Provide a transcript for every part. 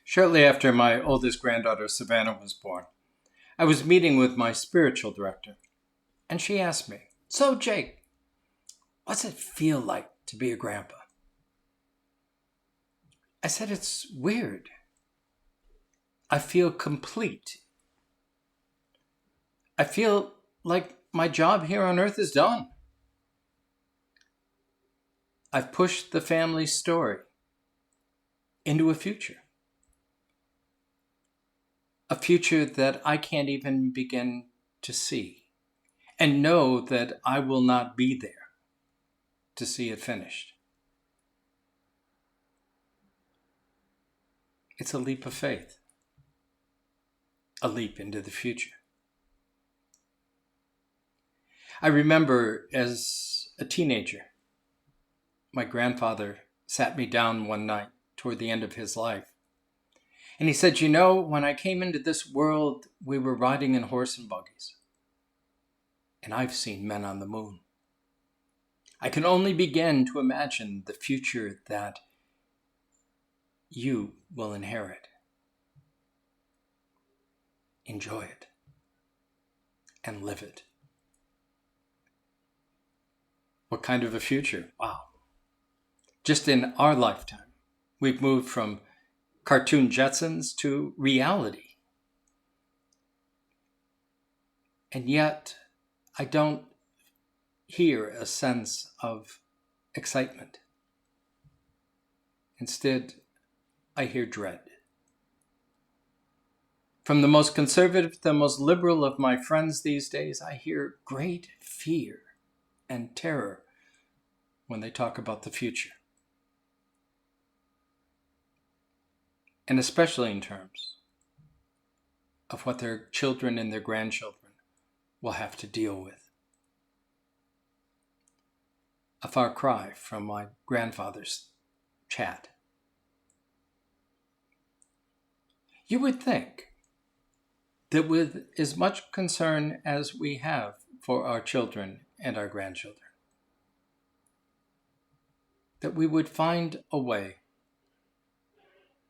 Shortly after my oldest granddaughter, Savannah, was born, I was meeting with my spiritual director, and she asked me, "So, Jake, what's it feel like to be a grandpa?" I said, "It's weird. I feel complete. I feel like my job here on earth is done. I've pushed the family story into a future that I can't even begin to see, and know that I will not be there to see it finished." It's a leap of faith, a leap into the future. I remember as a teenager, my grandfather sat me down one night toward the end of his life, and he said, "You know, when I came into this world, we were riding in horse and buggies, and I've seen men on the moon. I can only begin to imagine the future that you will inherit. Enjoy it and live it." What kind of a future? Wow. Just in our lifetime, we've moved from cartoon Jetsons to reality. And yet, I don't hear a sense of excitement. Instead, I hear dread. From the most conservative to the most liberal of my friends these days, I hear great fear and terror when they talk about the future. And especially in terms of what their children and their grandchildren will have to deal with. A far cry from my grandfather's chat. You would think that with as much concern as we have for our children and our grandchildren, that we would find a way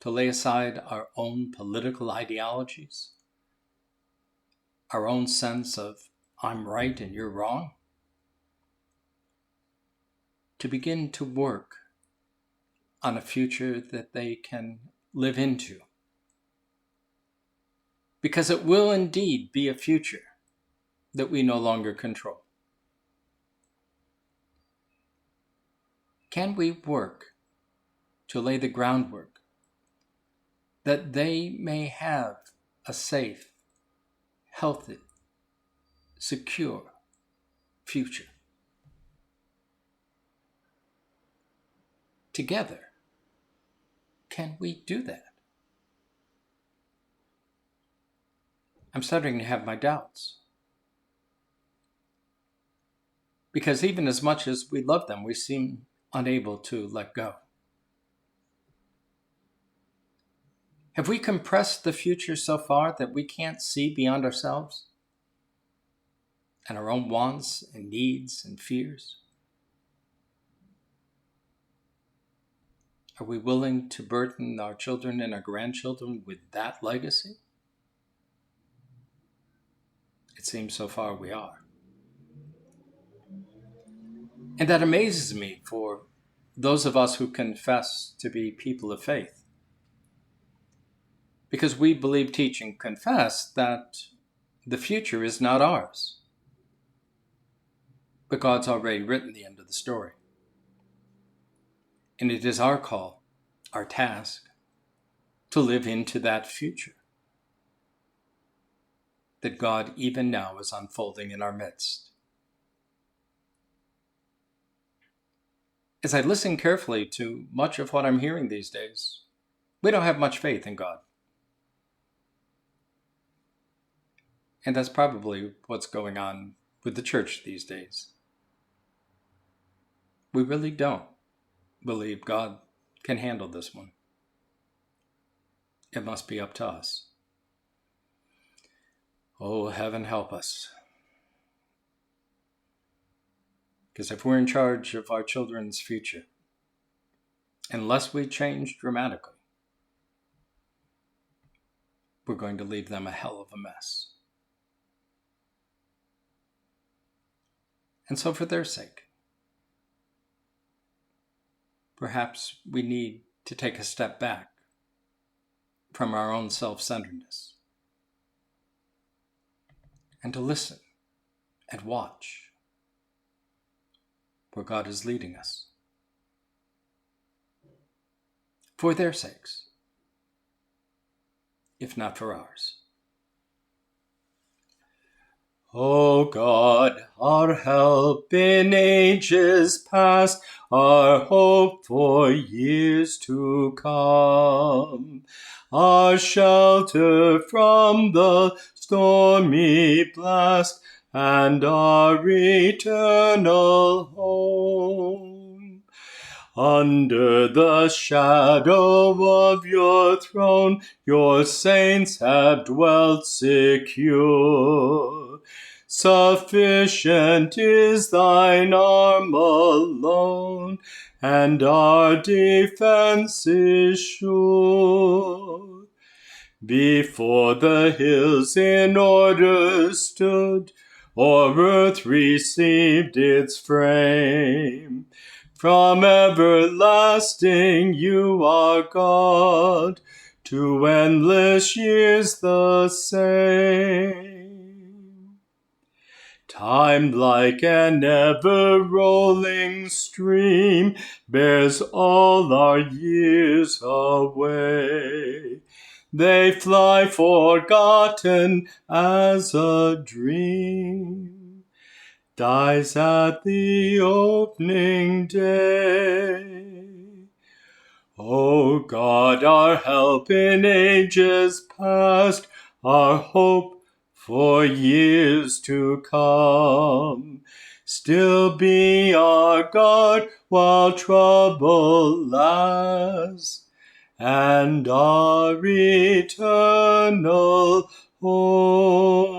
to lay aside our own political ideologies, our own sense of I'm right and you're wrong, to begin to work on a future that they can live into. Because it will indeed be a future that we no longer control. Can we work to lay the groundwork that they may have a safe, healthy, secure future? Together, can we do that? I'm starting to have my doubts. Because even as much as we love them, we seem unable to let go. Have we compressed the future so far that we can't see beyond ourselves and our own wants and needs and fears? Are we willing to burden our children and our grandchildren with that legacy? It seems so far we are. And that amazes me for those of us who confess to be people of faith. Because we believe, teach, and confess that the future is not ours, but God's already written the end of the story. And it is our call, our task, to live into that future that God even now is unfolding in our midst. As I listen carefully to much of what I'm hearing these days, we don't have much faith in God. And that's probably what's going on with the church these days. We really don't believe God can handle this one. It must be up to us. Oh, heaven help us. Because if we're in charge of our children's future, unless we change dramatically, we're going to leave them a hell of a mess. And so for their sake, perhaps we need to take a step back from our own self-centeredness and to listen and watch where God is leading us. For their sakes, if not for ours. O God, our help in ages past, our hope for years to come, our shelter from the stormy blast, and our eternal home. Under the shadow of your throne, your saints have dwelt secure. Sufficient is thine arm alone, and our defense is sure. Before the hills in order stood, or earth received its frame, from everlasting you are God, to endless years the same. Time like an ever-rolling stream bears all our years away. They fly forgotten as a dream dies at the opening day. O God, our help in ages past, our hope for years to come, still be our God while trouble lasts, and our eternal home.